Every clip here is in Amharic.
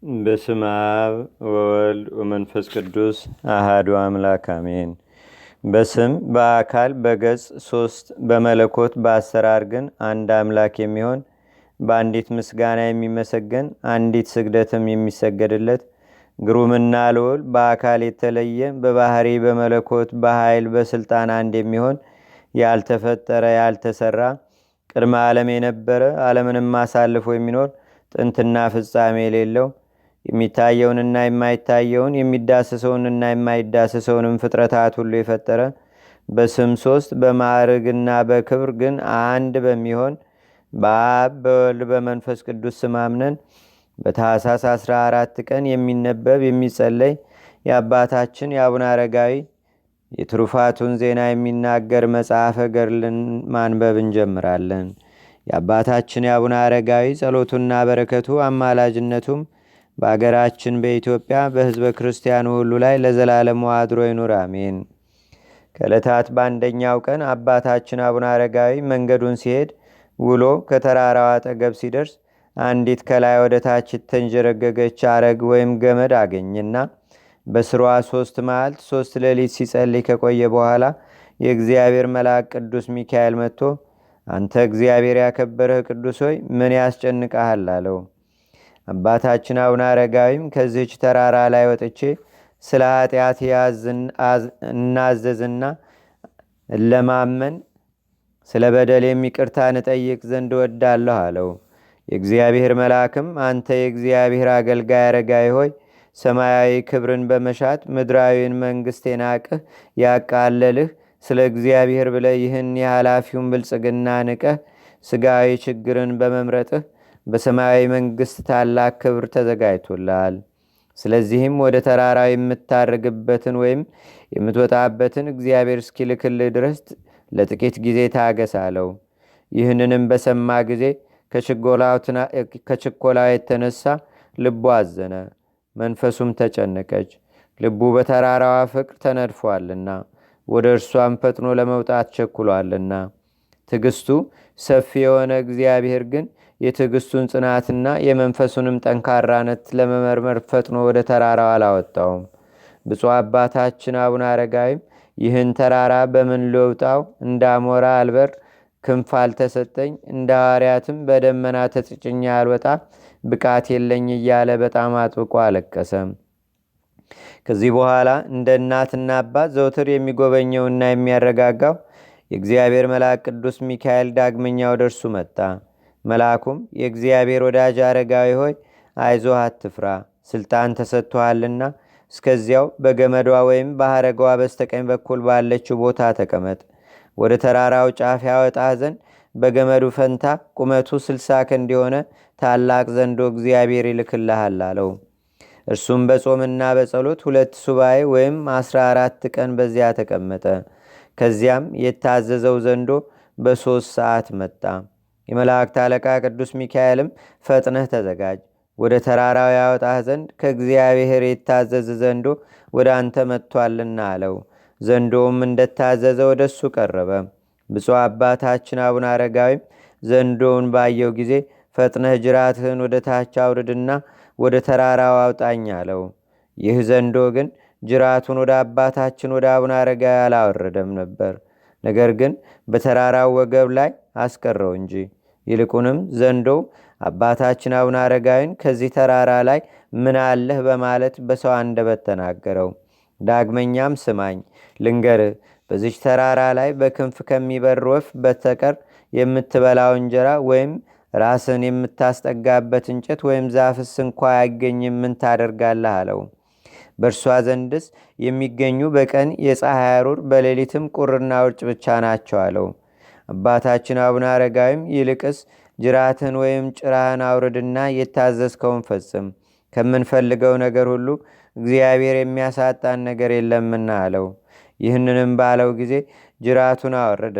በስመ አብ ወወልድ ወመንፈስ ቅዱስ አሃዱ አምላክ አሜን። በስም በአካል በገጽ ሶስት በመለኮት በአሰራር ግን አንድ አምላክ የሚሆን በአንዲት ምስጋና የሚመሰገን አንዲት ስግደትም የሚሰገድለት ግሩምና ልዑል በአካል የተለየ በባህሪ በመለኮት በኃይል በስልጣን አንድ የሚሆን ያልተፈጠረ ያልተሰራ ቅድመ ዓለም የነበረ ዓለምንም አሳልፎ የሚኖር ጥንትና ፍጻሜ የሌለው የሚታየውንና የማይታየውን የሚዳሰሰውንና የማይዳሰሰውንም ፍጥረታት ሁሉ የፈጠረ በስም ሶስት በማዕርግና በክብር ግን አንድ በሚሆን በአብ በወልድ በመንፈስ ቅዱስ ስም አምነን በታኅሳስ 14 ቀን የሚነበብ የሚጸለይ የአባታችን የአቡነ አረጋዊ የትሩፋቱን ዜና የሚናገር መጽሐፈ ገድልን ማንበብ እንጀምራለን። የአባታችን የአቡነ አረጋዊ ጸሎቱና በረከቱ አማላጅነቱም በአገራችን በኢትዮጵያ በሕዝበ ክርስቲያኑ ሁሉ ላይ ለዘላለሙ አድሮ ይኑር አሜን። ከዕለታት በአንደኛው ቀን አባታችን አቡነ አረጋዊ መንገዱን ሲሄድ ውሎ ከተራራው አጠገብ ሲደርስ አንዲት ከላይ ወደ ታች ተንጀረገገች አረግ ወይም ገመድ አገኝና በስሯ 3 መዓልት 3 ሌሊት ሲጸልይ ከቆየ በኋላ የእግዚአብሔር መልአክ ቅዱስ ሚካኤል መጥቶ አንተ እግዚአብሔር ያከበረህ ቅዱስ ሆይ ምን ያስጨንቀሃል? አለው። አባታችን አቡነ አረጋዊም ከዚህች ተራራ ላይ ወጥቼ ስለ ኃጢአት እናዘዝና ለማመን ስለ በደል የሚቅርታ ንጠይቅ ዘንድ ወዳለሁ አለው። የእግዚአብሔር መልአክም አንተ የእግዚአብሔር አገልጋይ አረጋዊ ሆይ ሰማያዊ ክብርን በመሻት ምድራዊን መንግሥት የናቅህ ያቃለልህ ስለ እግዚአብሔር ብለህ ይህን የኃላፊውን ብልጽግና ንቀህ ስጋዊ ችግርን በመምረጥህ በሰማያዊ መንግሥት ታላቅ ክብር ተዘጋጅቶልሃል። ስለዚህም ወደ ተራራው የምታርግበትን ወይም የምትወጣበትን እግዚአብሔር እስኪልክልህ ድረስ ለጥቂት ጊዜ ታገስ አለው። ይህንንም በሰማ ጊዜ ከችኮላው የተነሳ ልቡ አዘነ፣ መንፈሱም ተጨነቀች። ልቡ በተራራዋ ፍቅር ተነድፏልና ወደ እርሷም ፈጥኖ ለመውጣት ቸኩሏልና። ትዕግስቱ ሰፊ የሆነ እግዚአብሔር ግን የትዕግስቱን ጽናትና የመንፈሱንም ጠንካራነት ለመመርመር ፈጥኖ ወደ ተራራው አላወጣውም። ብፁዕ አባታችን አቡነ አረጋዊም ይህን ተራራ በምን ልውጣው? እንዳሞራ አልበር፣ ክንፍ አልተሰጠኝ፣ እንደ ሐዋርያትም በደመና ተጭኜ አልወጣ፣ ብቃት የለኝ እያለ በጣም አጥብቆ አለቀሰም። ከዚህ በኋላ እንደ እናትና አባት ዘውትር የሚጎበኘውና የሚያረጋጋው የእግዚአብሔር መልአክ ቅዱስ ሚካኤል ዳግመኛ ወደ እርሱ መጣ። መልአኩም የእግዚአብሔር ወዳጅ አረጋዊ ሆይ አይዞህ፣ አትፍራ፣ ስልጣን ተሰጥቶሃልና እስከዚያው በገመዷ ወይም በሐረጓ በስተቀኝ በኩል ባለችው ቦታ ተቀመጥ። ወደ ተራራው ጫፍ ያወጣህ ዘንድ በገመዱ ፈንታ ቁመቱ 60 ክንድ የሆነ ታላቅ ዘንዶ እግዚአብሔር ይልክልሃል አለው። እርሱም በጾምና በጸሎት 2 ሱባኤ ወይም 14 ቀን በዚያ ተቀመጠ። ከዚያም የታዘዘው ዘንዶ በ3 ሰዓት መጣ። የመላእክት አለቃ ቅዱስ ሚካኤልም ፈጥነህ ተዘጋጅ፣ ወደ ተራራው ያወጣህ ዘንድ ከእግዚአብሔር የታዘዘ ዘንዶ ወደ አንተ መጥቷልና አለው። ዘንዶውም እንደታዘዘ ወደ እሱ ቀረበ። ብፁዕ አባታችን አቡነ አረጋዊም ዘንዶውን ባየው ጊዜ ፈጥነህ ጅራትህን ወደ ታች አውርድና ወደ ተራራው አውጣኝ አለው። ይህ ዘንዶ ግን ጅራቱን ወደ አባታችን ወደ አቡነ አረጋዊ አላወረደም ነበር፣ ነገር ግን በተራራው ወገብ ላይ አስቀረው እንጂ። ይልቁንም ዘንዶው አባታችን አቡነ አረጋዊን ከዚህ ተራራ ላይ ምን አለህ በማለት በሰው አንደበት ተናገረው። ዳግመኛም ስማኝ ልንገርህ፣ በዚች ተራራ ላይ በክንፍ ከሚበር ወፍ በተቀር የምትበላው እንጀራ ወይም ራስን የምታስጠጋበት እንጨት ወይም ዛፍስ እንኳ አይገኝም፣ ምን ታደርጋለህ አለው። በእርሷ ዘንድስ የሚገኙ በቀን የፀሐይ አሩር በሌሊትም ቁርና ውርጭ ብቻ ናቸው አለው። አባታችን አቡነ አረጋዊም ይልቅስ ጅራትን ወይም ጭራህን አውርድና የታዘዝከውን ፈጽም፣ ከምንፈልገው ነገር ሁሉ እግዚአብሔር የሚያሳጣን ነገር የለምና አለው። ይህንንም ባለው ጊዜ ጅራቱን አወረደ።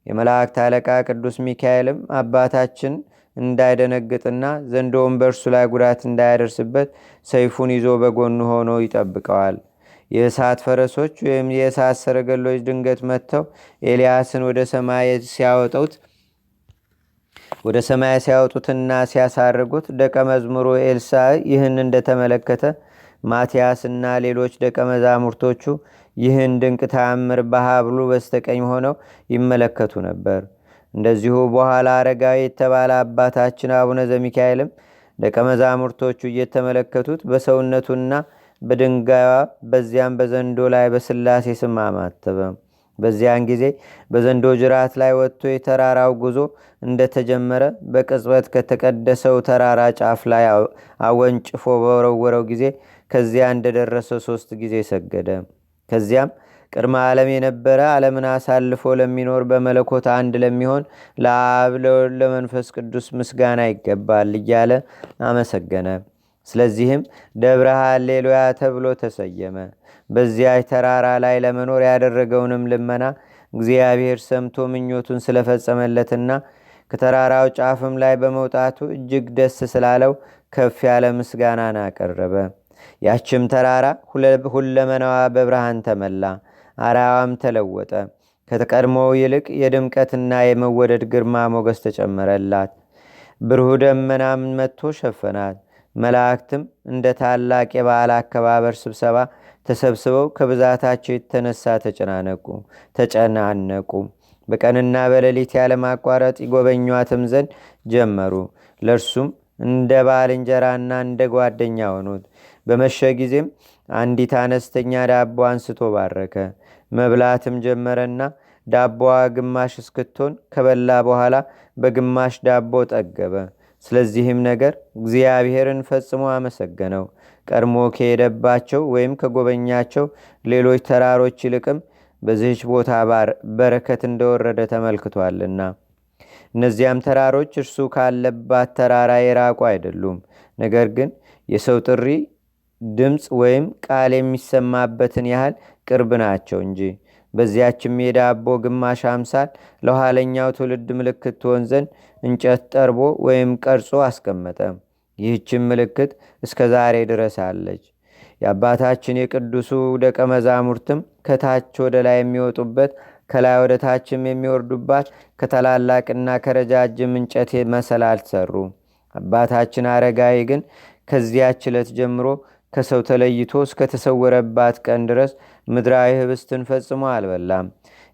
የመላእክት አለቃ ቅዱስ ሚካኤልም አባታችን እንዳይደነግጥና ዘንዶውን በእርሱ ላይ ጉዳት እንዳያደርስበት ሰይፉን ይዞ በጎኑ ሆኖ ይጠብቀዋል። የእሳት ፈረሶች ወይም የእሳት ሰረገሎች ድንገት መጥተው ኤልያስን ወደ ሰማይ ሲያወጡት ወደ ሰማይ ሲያወጡትና ሲያሳርጉት ደቀ መዝሙሩ ኤልሳ ይህን እንደተመለከተ ማትያስና ሌሎች ደቀ መዛሙርቶቹ ይህን ድንቅ ተአምር በሀብሉ በስተቀኝ ሆነው ይመለከቱ ነበር። እንደዚሁ በኋላ አረጋዊ የተባለ አባታችን አቡነ ዘሚካኤልም ደቀ መዛሙርቶቹ እየተመለከቱት በሰውነቱና በድንጋይዋ በዚያም በዘንዶ ላይ በስላሴ ስም አማተበ። በዚያን ጊዜ በዘንዶ ጅራት ላይ ወጥቶ የተራራው ጉዞ እንደተጀመረ በቅጽበት ከተቀደሰው ተራራ ጫፍ ላይ አወንጭፎ በወረወረው ጊዜ ከዚያ እንደደረሰ 3 ጊዜ ሰገደ። ከዚያም ቅድመ ዓለም የነበረ ዓለምን አሳልፎ ለሚኖር በመለኮት አንድ ለሚሆን ለአብ ለወልድ ለመንፈስ ቅዱስ ምስጋና ይገባል እያለ አመሰገነ። ስለዚህም ደብረ ሃሌሉያ ተብሎ ተሰየመ። በዚያች ተራራ ላይ ለመኖር ያደረገውንም ልመና እግዚአብሔር ሰምቶ ምኞቱን ስለፈጸመለትና ከተራራው ጫፍም ላይ በመውጣቱ እጅግ ደስ ስላለው ከፍ ያለ ምስጋናን አቀረበ። ያችም ተራራ ሁለመናዋ በብርሃን ተመላ፣ አራዋም ተለወጠ። ከተቀድሞው ይልቅ የድምቀትና የመወደድ ግርማ ሞገስ ተጨመረላት። ብሩህ ደመናም መጥቶ ሸፈናት። መላእክትም እንደ ታላቅ የበዓል አከባበር ስብሰባ ተሰብስበው ከብዛታቸው የተነሳ ተጨናነቁ። በቀንና በሌሊት ያለማቋረጥ ይጎበኟትም ዘንድ ጀመሩ። ለእርሱም እንደ ባልንጀራና እንደ ጓደኛ ሆኑት። በመሸ ጊዜም አንዲት አነስተኛ ዳቦ አንስቶ ባረከ። መብላትም ጀመረና ዳቦዋ ግማሽ እስክትሆን ከበላ በኋላ በግማሽ ዳቦ ጠገበ። ስለዚህም ነገር እግዚአብሔርን ፈጽሞ አመሰገነው። ቀድሞ ከሄደባቸው ወይም ከጎበኛቸው ሌሎች ተራሮች ይልቅም በዚህች ቦታ በረከት እንደወረደ ተመልክቷልና። እነዚያም ተራሮች እርሱ ካለባት ተራራ የራቁ አይደሉም። ነገር ግን የሰው ጥሪ ድምፅ ወይም ቃል የሚሰማበትን ያህል ቅርብ ናቸው እንጂ። በዚያችም የዳቦ ግማሽ አምሳል ለኋለኛው ትውልድ ምልክት ትሆን ዘንድ እንጨት ጠርቦ ወይም ቀርጾ አስቀመጠ። ይህችም ምልክት እስከ ዛሬ ድረስ አለች። የአባታችን የቅዱሱ ደቀ መዛሙርትም ከታች ወደ ላይ የሚወጡበት ከላይ ወደ ታችም የሚወርዱባት ከታላላቅና ከረጃጅም እንጨት መሰላል ሰሩ። አባታችን አረጋዊ ግን ከዚያች ዕለት ጀምሮ ከሰው ተለይቶ እስከተሰወረባት ቀን ድረስ ምድራዊ ህብስትን ፈጽሞ አልበላም።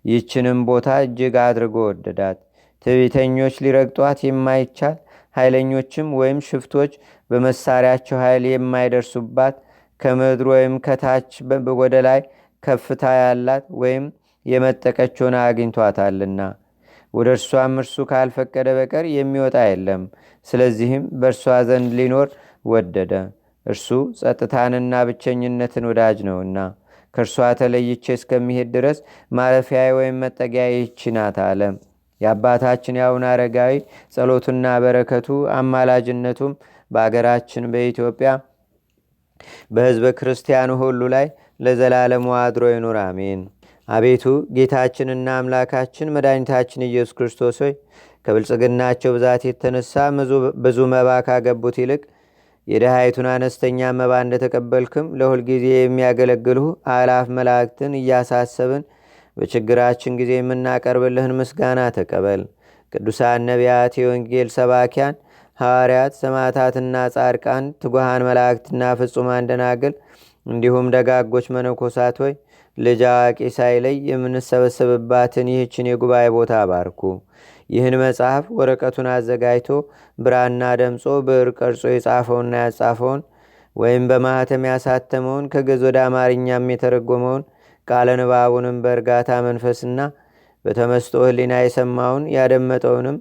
ይህችንም ቦታ እጅግ አድርጎ ወደዳት። ትዕቢተኞች ሊረግጧት የማይቻል ኃይለኞችም ወይም ሽፍቶች በመሳሪያቸው ኃይል የማይደርሱባት ከምድር ወይም ከታች ወደ ላይ ከፍታ ያላት ወይም የመጠቀች ሆና አግኝቷታልና ወደ እርሷም እርሱ ካልፈቀደ በቀር የሚወጣ የለም። ስለዚህም በእርሷ ዘንድ ሊኖር ወደደ። እርሱ ጸጥታንና ብቸኝነትን ወዳጅ ነውና ከእርሷ ተለይቼ እስከሚሄድ ድረስ ማረፊያ ወይም መጠጊያ ይህች ናት አለ። የአባታችን የአቡነ አረጋዊ ጸሎቱና በረከቱ አማላጅነቱም በአገራችን በኢትዮጵያ በሕዝበ ክርስቲያኑ ሁሉ ላይ ለዘላለሙ አድሮ ይኑር፣ አሜን። አቤቱ ጌታችንና አምላካችን መድኃኒታችን ኢየሱስ ክርስቶስ ሆይ ከብልጽግናቸው ብዛት የተነሳ ብዙ መባ ካገቡት ይልቅ የድሃይቱን አነስተኛ መባ እንደተቀበልክም ለሁልጊዜ የሚያገለግልሁ አላፍ መላእክትን እያሳሰብን በችግራችን ጊዜ የምናቀርብልህን ምስጋና ተቀበል። ቅዱሳን ነቢያት፣ የወንጌል ሰባኪያን ሐዋርያት፣ ሰማዕታትና ጻድቃን፣ ትጉሃን መላእክትና ፍጹማን ደናግል እንዲሁም ደጋጎች መነኮሳት ሆይ ልጅ አዋቂ ሳይለይ የምንሰበሰብባትን ይህችን የጉባኤ ቦታ አባርኩ። ይህን መጽሐፍ ወረቀቱን አዘጋጅቶ ብራና ደምጾ ብዕር ቀርጾ የጻፈውና ያጻፈውን ወይም በማኅተም ያሳተመውን ከግዕዝ ወደ አማርኛም የተረጎመውን ቃለ ንባቡንም በእርጋታ መንፈስና በተመስጦ ሕሊና የሰማውን ያደመጠውንም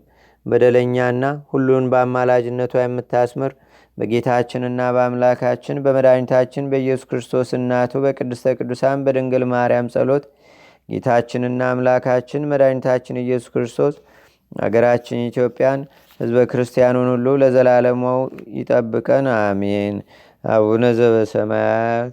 በደለኛና ሁሉን በአማላጅነቷ የምታስምር በጌታችንና በአምላካችን በመድኃኒታችን በኢየሱስ ክርስቶስ እናቱ በቅድስተ ቅዱሳን በድንግል ማርያም ጸሎት ጌታችንና አምላካችን መድኃኒታችን ኢየሱስ ክርስቶስ አገራችን ኢትዮጵያን ሕዝበ ክርስቲያኑን ሁሉ ለዘላለሙ ይጠብቀን፣ አሜን። አቡነ ዘበሰማያት